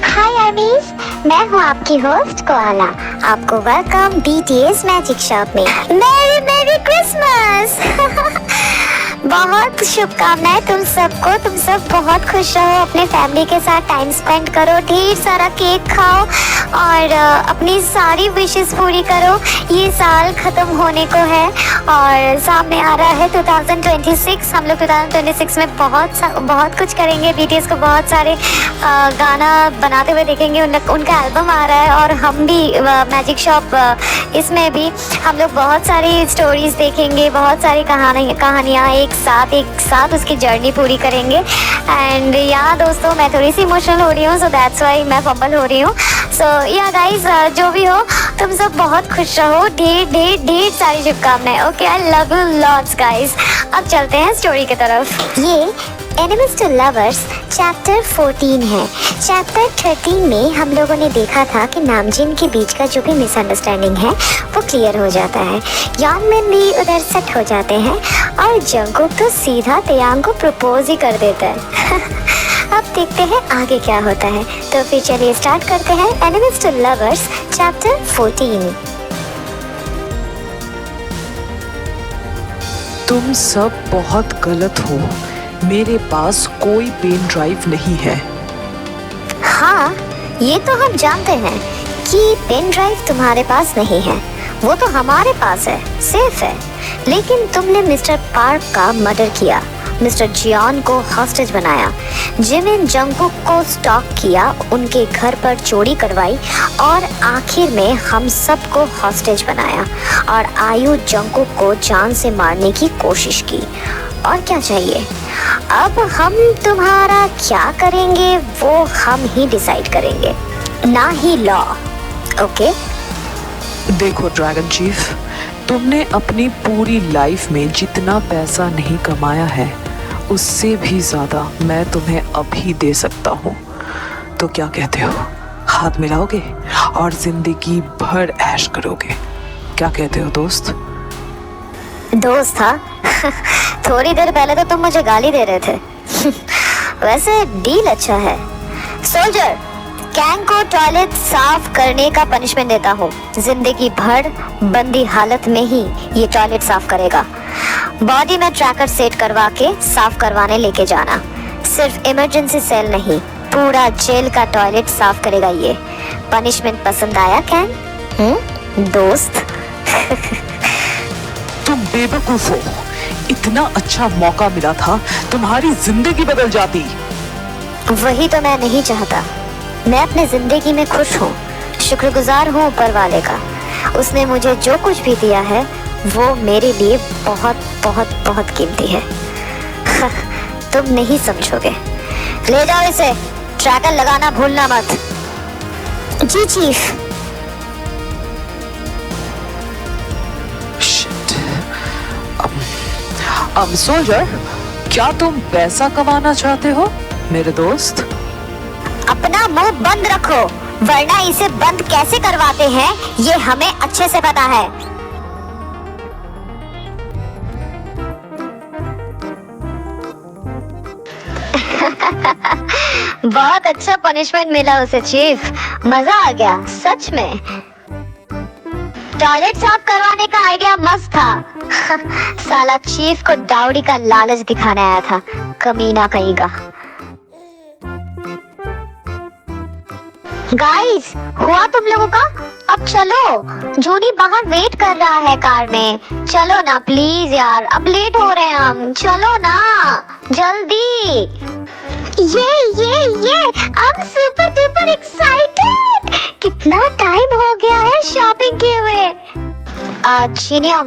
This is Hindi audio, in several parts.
हाय आर्मीज, मैं हूँ आपकी होस्ट कोआला। आपको वेलकम BTS मैजिक शॉप में। Merry merry Christmas. बहुत शुभकामनाएं तुम सबको। तुम सब बहुत खुश रहो, अपने फैमिली के साथ टाइम स्पेंड करो, ढेर सारा केक खाओ और अपनी सारी विशेस पूरी करो। ये साल खत्म होने को है और सामने आ रहा है 2026। हम लोग 2026 में बहुत कुछ करेंगे। BTS को बहुत सारे गाना बनाते हुए देखेंगे। उनका एल्बम आ रहा है और हम भी मैजिक शॉप इसमें भी हम लोग बहुत सारी स्टोरीज देखेंगे, बहुत सारी कहानियाँ एक साथ उसकी जर्नी पूरी करेंगे। एंड या दोस्तों, मैं थोड़ी सी इमोशनल हो रही हूँ, सो दैट्स वाई मैं फंबल हो रही हूँ। सो या गाइज, जो भी हो तुम सब बहुत खुश रहो। ढेर सारी शुभकामनाएं। Okay, I love you lots guys. अब चलते हैं स्टोरी की तरफ। ये एनिमीज टू लवर्स चैप्टर 14 है। चैप्टर 13 में हम लोगों ने देखा था कि नामजिन के बीच का जो भी मिसअंडरस्टैंडिंग है वो क्लियर हो जाता है। यॉनमिन भी उधर सेट हो जाते हैं और जंगकुक तो सीधा तयांग को प्रपोज ही कर देता है। अब देखते हैं आगे क्या होता है। तो फिर चलिए स्टार्ट करते हैं एनिमीज टू लवर्स चैप्टर 14। तुम सब बहुत गलत हो। मेरे पास कोई पेन ड्राइव नहीं है। हाँ, ये तो हम जानते हैं कि पेन ड्राइव तुम्हारे पास नहीं है, वो तो हमारे पास है, सेफ है। लेकिन तुमने मिस्टर पार्क का मर्डर किया, मिस्टर जियोन को हॉस्टेज बनाया, जिमिन जंगकुक को स्टॉक किया, उनके घर पर चोरी करवाई और आखिर में हम सबको हॉस्टेज बनाया और आयु जंगकुक को जान से मारने की कोशिश की। और क्या चाहिए? अब हम तुम्हारा क्या करेंगे वो हम ही डिसाइड करेंगे, ना ही लॉ। ओके? देखो ड्रैगन चीफ, तुमने अपनी पूरी लाइफ में जितना पैसा नहीं कमाया है उससे भी ज़्यादा मैं तुम्हें अभी दे सकता हूँ। तो क्या कहते हो, हाथ मिलाओगे और जिंदगी भर ऐश करोगे? क्या कहते हो दोस्त? दोस्त था? थोड़ी देर पहले तो तुम मुझे गाली दे रहे थे। वैसे डील अच्छा है। सोल्जर, कैंग को टॉयलेट साफ करने का पनिशमेंट देता हूँ। जिंदगी भर बंदी हालत में ही ये टॉयलेट साफ करेगा। बॉडी में ट्रैकर सेट करवा के साफ करवाने लेके जाना। सिर्फ इमरजेंसी सेल नहीं, पूरा जेल का टॉयलेट साफ करेगा ये। पनिशमेंट पसंद आया कैंग? दोस्त? तुम बेवकूफ हो। इतना अच्छा मौका मिला था, तुम्हारी जिंदगी बदल जाती। वही तो मैं नहीं चाहता। मैं अपने जिंदगी में खुश हूँ, शुक्रगुजार हूँ ऊपर वाले का। उसने मुझे जो कुछ भी दिया है वो मेरे लिए बहुत बहुत बहुत कीमती है। तुम नहीं समझोगे। ले जाओ इसे, ट्रैकर लगाना भूलना मत। जी चीफ। सोल्जर, क्या तुम पैसा कमाना चाहते हो मेरे दोस्त? अपना मुंह बंद रखो, वरना इसे बंद कैसे करवाते हैं ये हमें अच्छे से पता है। बहुत अच्छा पनिशमेंट मिला उसे चीफ, मजा आ गया सच में। टॉयलेट साफ करवाने का आइडिया मस्त था। साला चीफ को डाउडी का लालच दिखाने आया था, कमीना कहीं का। गाइस, हुआ तुम लोगों का? अब चलो, जूनी बाहर वेट कर रहा है कार में। चलो ना प्लीज यार, अब लेट हो रहे हैं हम। चलो ना जल्दी। ये I'm super duper excited। कितना टाइम हो गया है शॉपिंग किए हुए। चीनिया,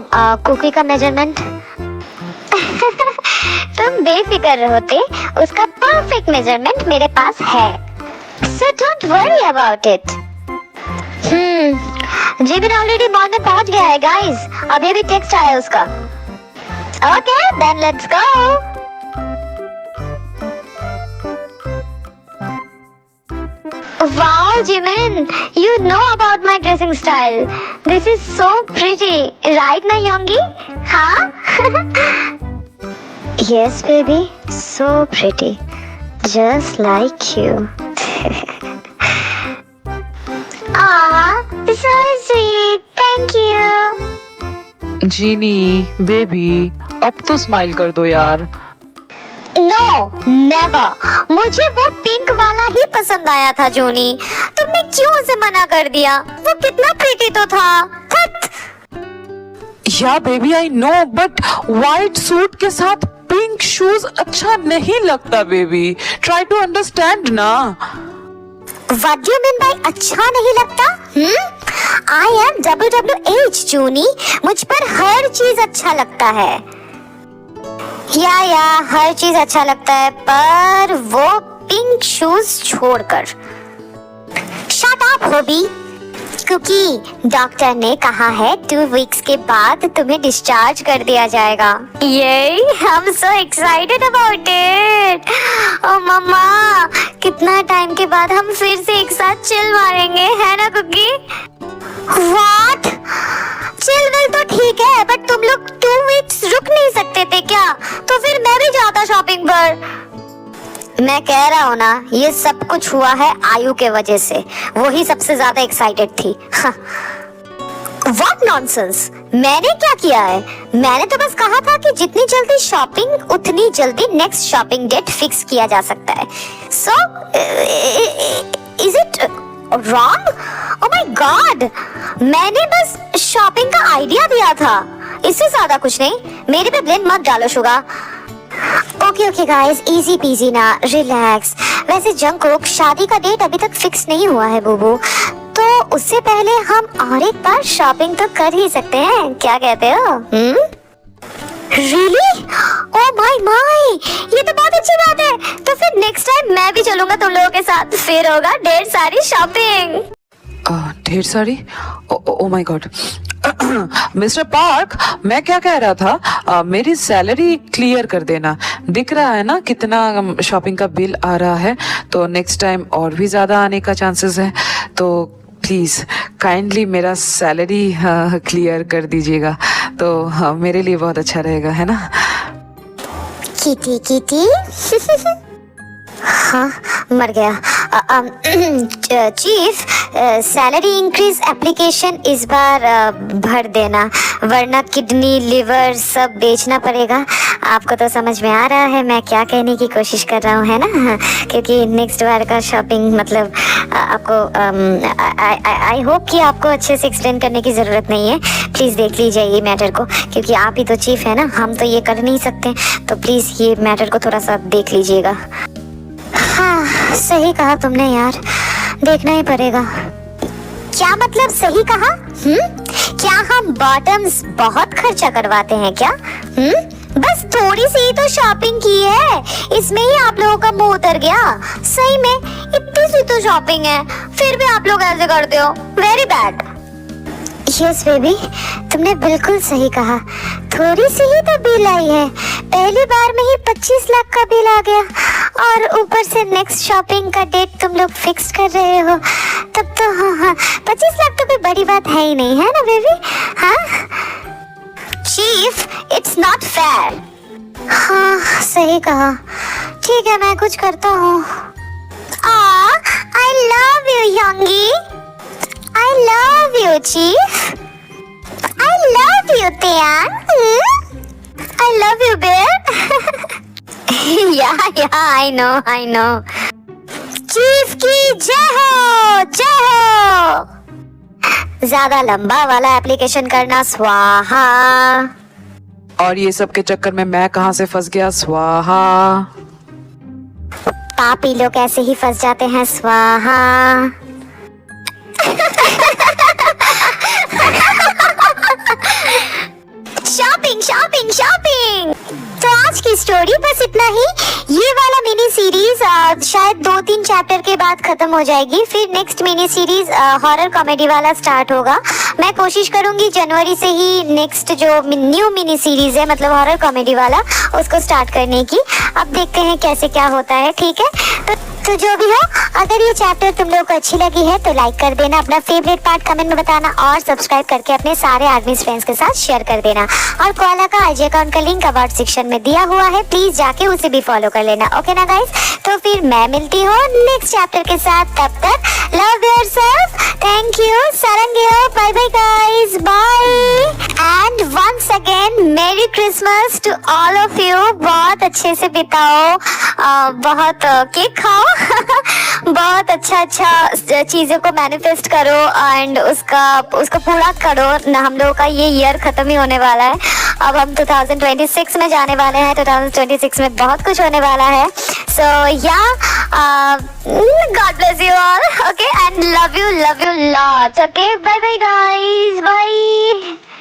कुकी का मेजरमेंट। तुम बेफिक्र होते, उसका परफेक्ट मेजरमेंट मेरे पास है। So don't worry about it. Jibin already mall में पहुंच गया है गाइस, अभी भी टेक्स्ट आया उसका। Okay then let's go. Wow, Jimin, you know about my dressing style. This is so pretty, right, na Yongi? Huh? Yes, baby, so pretty, just like you. Aw, so sweet. Thank you. जीनी बेबी, अब तो स्माइल कर दो यार। No, never. मुझे वो पिंक वाला ही पसंद आया था जोनी। तुमने क्यों उसे मना कर दिया? वो कितना प्रीटी तो था। थट। या baby I know, but white suit के साथ पिंक शूज अच्छा नहीं लगता बेबी। ट्राई टू अंडरस्टैंड ना। What do you mean by अच्छा नहीं लगता? I am WWH जोनी। मुझ पर हर चीज अच्छा लगता है। या हर चीज अच्छा लगता है, पर वो पिंक शूज छोड़कर। शट अप होबी, क्योंकि डॉक्टर ने कहा है 2 वीक्स के बाद तुम्हें डिस्चार्ज कर दिया जाएगा। ये I'm so excited about it. ओ मम्मा, कितना टाइम के बाद हम फिर से एक साथ चिल मारेंगे, है ना कुकी? What? चिल विल तो ठीक है, बट तुम लोग 2 वीक्स रुक नहीं सकते थे क्या? तो फिर मैं भी जाता शॉपिंग पर। मैं कह रहा हूँ ना, ये सब कुछ हुआ है आयु के वजह से। वो ही सबसे ज्यादा एक्साइटेड थी। What nonsense? मैंने क्या किया है? मैंने तो बस कहा था कि जितनी जल्दी शॉपिंग उतनी जल्दी नेक्स्ट शॉपिंग डेट फिक्स किया जा सकता है। So, is it wrong? Oh my God! मैंने बस शॉपिंग का आइडिया दिया था, इससे ज्यादा कुछ नहीं। मेरे पे ब्लेम मत डालो Suga. Okay guys, easy PG ना, रिलैक्स। वैसे जंगकुक, शादी का डेट अभी तक फिक्स नहीं हुआ है बूबू, तो उससे पहले हम और एक बार शॉपिंग तो कर ही सकते हैं, क्या कहते हो? Really? Oh my! ये तो बहुत अच्छी बात है। तो फिर नेक्स्ट टाइम मैं भी चलूंगा तुम लोगों के साथ, फिर होगा ढेर सारी शॉपिंग। ढेर सारी? Oh my God. Mister park, मैं क्या कह रहा था, मेरी सैलरी क्लियर कर देना। दिख रहा है ना कितना शॉपिंग का बिल आ रहा है, तो नेक्स्ट टाइम और भी ज्यादा आने का चांसेस है। तो प्लीज काइंडली मेरा सैलरी क्लियर कर दीजिएगा, तो मेरे लिए बहुत अच्छा रहेगा, है ना? किटी हाँ, मर गया। चीफ, सैलरी इंक्रीज एप्लीकेशन इस बार भर देना, वरना किडनी लिवर सब बेचना पड़ेगा। आपको तो समझ में आ रहा है मैं क्या कहने की कोशिश कर रहा हूँ, है ना? क्योंकि नेक्स्ट बार का शॉपिंग मतलब आपको आई होप कि आपको अच्छे से एक्सप्लेन करने की ज़रूरत नहीं है। प्लीज़ देख लीजिए ये मैटर को, क्योंकि आप ही तो चीफ है ना, हम तो ये कर नहीं सकते। तो प्लीज़ ये मैटर को थोड़ा सा देख लीजिएगा। हाँ, सही कहा तुमने यार, देखना ही पड़ेगा। क्या मतलब सही कहा? क्या हम बॉटम्स बहुत खर्चा करवाते हैं क्या? बस थोड़ी सी ही तो शॉपिंग की है, इसमें ही आप लोगों का मुंह उतर गया। सही में इतनी सी तो शॉपिंग है, फिर भी आप लोग ऐसे करते हो। Very bad. यस बेबी, तुमने बिल्कुल सही कहा, थोड़ी सी ही तो बिल आई है। पहली बार में ही 25 लाख का बिल आ गया, और ऊपर से नेक्स्ट शॉपिंग का डेट तुम लोग फिक्स कर रहे हो। तब तो हाँ, 25 लाख तो कोई बड़ी बात है ही नहीं, है ना बेबी? हाँ चीफ, इट्स नॉट फेयर। हाँ सही कहा। ठीक है, मैं कुछ करता हूँ। I love you Yoongi. I love you, Chief. I love you, Tian. I love you, Bear. yeah, I know. Chief की जय हो। ज्यादा लंबा वाला एप्लीकेशन करना स्वाहा। और ये सब के चक्कर में मैं कहाँ से फंस गया? स्वाहा। पापी लोग ऐसे ही फंस जाते हैं, स्वाहा। शॉपिंग। तो आज की की स्टोरी। बस इतना ही। ये वाला मिनी सीरीज शायद 2-3 चैप्टर के बाद खत्म हो जाएगी, फिर next mini series horror comedy वाला स्टार्ट होगा। मैं कोशिश करूंगी जनवरी से ही नेक्स्ट जो न्यू मिनी सीरीज है, मतलब हॉरर कॉमेडी वाला, उसको स्टार्ट करने की। अब देखते हैं कैसे क्या होता है, ठीक है। तो जो भी हो, अगर ये चैप्टर तुम लोगों को अच्छी लगी है तो लाइक कर देना, अपना फेवरेट पार्ट कमेंट में बताना और सब्सक्राइब करके अपने सारे आर्मी फ्रेंड्स के साथ शेयर कर देना। और कोयला का आईजी अकाउंट का लिंक अबाउट सेक्शन में दिया हुआ है, प्लीज जाके उसे भी फॉलो कर लेना। ओके ना गाइस, तो फिर मैं मिलती हूँ नेक्स्ट चैप्टर के साथ। तब तक लव योरसेल्फ, थैंक यू, सारंगेयो, bye bye guys, bye and once again merry Christmas to all of you. बहुत अच्छे से बिताओ, बहुत केक खाओ बहुत अच्छा चीजों को मैनिफेस्ट करो एंड उसको पूरा करो ना। हम लोगों का ये ईयर खत्म ही होने वाला है, अब हम 2026 में जाने वाले हैं। 2026 में बहुत कुछ होने वाला है। सो या God bless you all, okay, and love you lots, okay, bye bye guys, bye.